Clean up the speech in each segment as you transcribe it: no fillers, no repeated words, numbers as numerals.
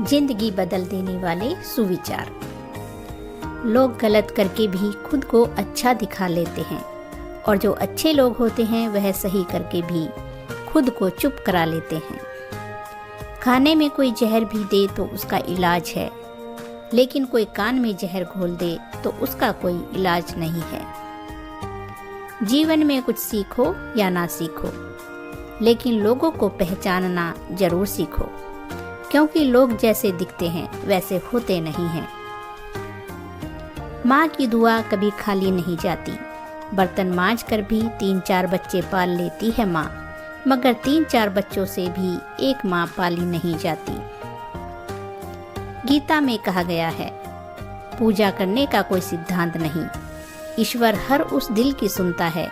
जिंदगी बदल देने वाले सुविचार। लोग गलत करके भी खुद को अच्छा दिखा लेते हैं और जो अच्छे लोग होते हैं वह सही करके भी खुद को चुप करा लेते हैं। खाने में कोई जहर भी दे तो उसका इलाज है, लेकिन कोई कान में जहर घोल दे तो उसका कोई इलाज नहीं है। जीवन में कुछ सीखो या ना सीखो, लेकिन लोगों को पहचानना जरूर सीखो, क्योंकि लोग जैसे दिखते हैं वैसे होते नहीं हैं। माँ की दुआ कभी खाली नहीं जाती। बर्तन मांज कर भी 3-4 बच्चे पाल लेती है माँ, मगर 3-4 बच्चों से भी एक माँ पाली नहीं जाती। गीता में कहा गया है, पूजा करने का कोई सिद्धांत नहीं, ईश्वर हर उस दिल की सुनता है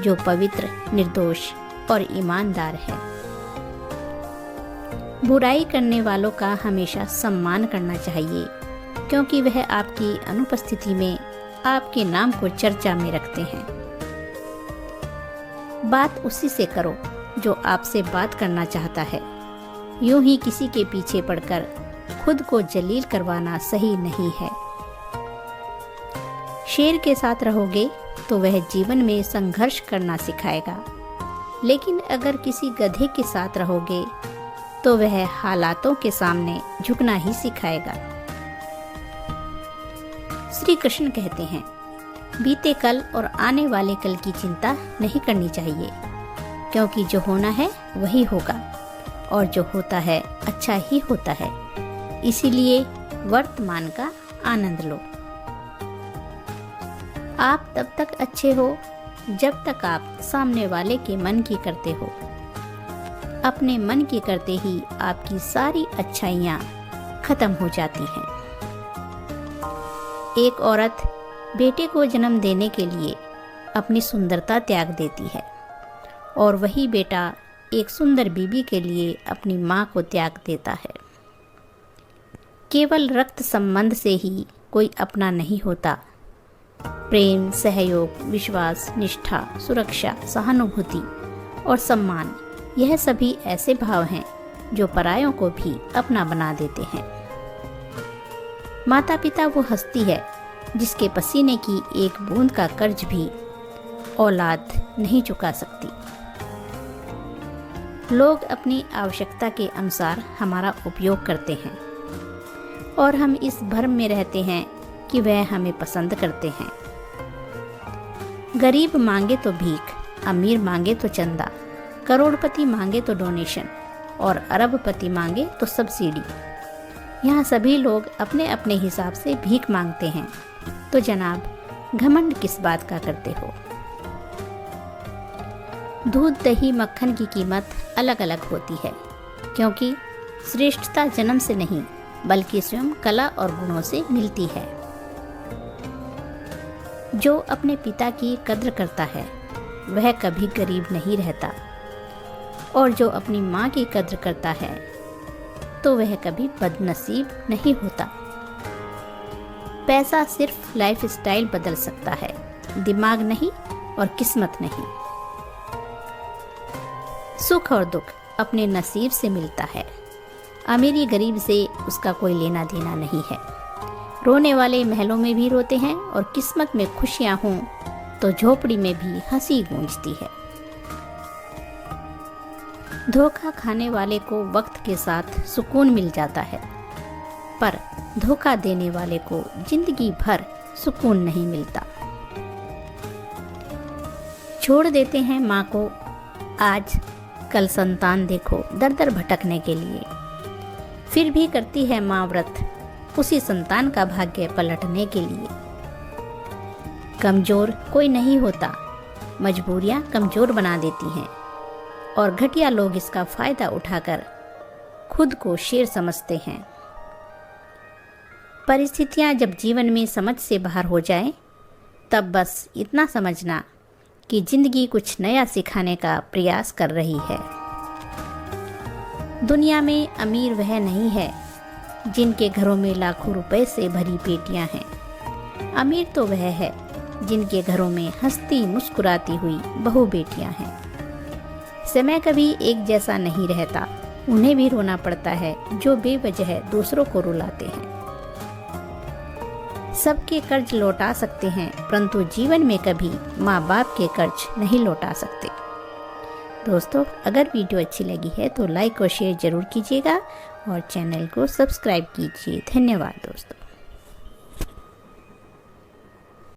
जो पवित्र, निर्दोष और ईमानदार है। बुराई करने वालों का हमेशा सम्मान करना चाहिए, क्योंकि वह आपकी अनुपस्थिति में आपके नाम को चर्चा में रखते हैं। बात उसी से करो जो आपसे बात करना चाहता है। यूं ही किसी के पीछे पड़कर खुद को जलील करवाना सही नहीं है। शेर के साथ रहोगे तो वह जीवन में संघर्ष करना सिखाएगा, लेकिन अगर किसी गधे के साथ रहोगे तो वह हालातों के सामने झुकना ही सिखाएगा। श्री कृष्ण कहते हैं, बीते कल और आने वाले कल की चिंता नहीं करनी चाहिए, क्योंकि जो होना है वही होगा और जो होता है अच्छा ही होता है। इसीलिए वर्तमान का आनंद लो। आप तब तक अच्छे हो जब तक आप सामने वाले के मन की करते हो। अपने मन की करते ही आपकी सारी अच्छाइयाँ खत्म हो जाती हैं। एक औरत बेटे को जन्म देने के लिए अपनी सुंदरता त्याग देती है, और वही बेटा एक सुंदर बीबी के लिए अपनी माँ को त्याग देता है। केवल रक्त संबंध से ही कोई अपना नहीं होता। प्रेम, सहयोग, विश्वास, निष्ठा, सुरक्षा, सहानुभूति और सम्मान, यह सभी ऐसे भाव हैं जो परायों को भी अपना बना देते हैं। माता पिता वो हस्ती है जिसके पसीने की एक बूंद का कर्ज भी औलाद नहीं चुका सकती। लोग अपनी आवश्यकता के अनुसार हमारा उपयोग करते हैं और हम इस भ्रम में रहते हैं कि वह हमें पसंद करते हैं। गरीब मांगे तो भीख, अमीर मांगे तो चंदा, करोड़पति मांगे तो डोनेशन और अरबपति मांगे तो सब्सिडी। यहाँ सभी लोग अपने अपने हिसाब से भीख मांगते हैं, तो जनाब घमंड किस बात का करते हो? दूध, दही, मक्खन की कीमत अलग अलग होती है, क्योंकि श्रेष्ठता जन्म से नहीं बल्कि स्वयं कला और गुणों से मिलती है। जो अपने पिता की कद्र करता है वह कभी गरीब नहीं रहता, और जो अपनी माँ की कद्र करता है तो वह कभी बदनसीब नहीं होता। पैसा सिर्फ लाइफ स्टाइल बदल सकता है, दिमाग नहीं और किस्मत नहीं। सुख और दुख अपने नसीब से मिलता है। अमीरी गरीब से उसका कोई लेना देना नहीं है। रोने वाले महलों में भी रोते हैं, और किस्मत में खुशियां हों तो झोपड़ी में भी हंसी गूंजती है। धोखा खाने वाले को वक्त के साथ सुकून मिल जाता है, पर धोखा देने वाले को जिंदगी भर सुकून नहीं मिलता। छोड़ देते हैं माँ को आज कल संतान देखो दर दर भटकने के लिए, फिर भी करती है माँ व्रत उसी संतान का भाग्य पलटने के लिए। कमजोर कोई नहीं होता, मजबूरियाँ कमजोर बना देती हैं, और घटिया लोग इसका फायदा उठाकर खुद को शेर समझते हैं। परिस्थितियां जब जीवन में समझ से बाहर हो जाएं, तब बस इतना समझना कि जिंदगी कुछ नया सिखाने का प्रयास कर रही है। दुनिया में अमीर वह नहीं है जिनके घरों में लाखों रुपए से भरी पेटियां हैं। अमीर तो वह है जिनके घरों में हंसती मुस्कुराती हुई बहू बेटियां हैं। समय कभी एक जैसा नहीं रहता, उन्हें भी रोना पड़ता है जो बेवजह दूसरों को रुलाते हैं। सबके कर्ज लौटा सकते हैं, परंतु जीवन में कभी माँ बाप के कर्ज नहीं लौटा सकते। दोस्तों, अगर वीडियो अच्छी लगी है तो लाइक और शेयर जरूर कीजिएगा और चैनल को सब्सक्राइब कीजिए। धन्यवाद दोस्तों।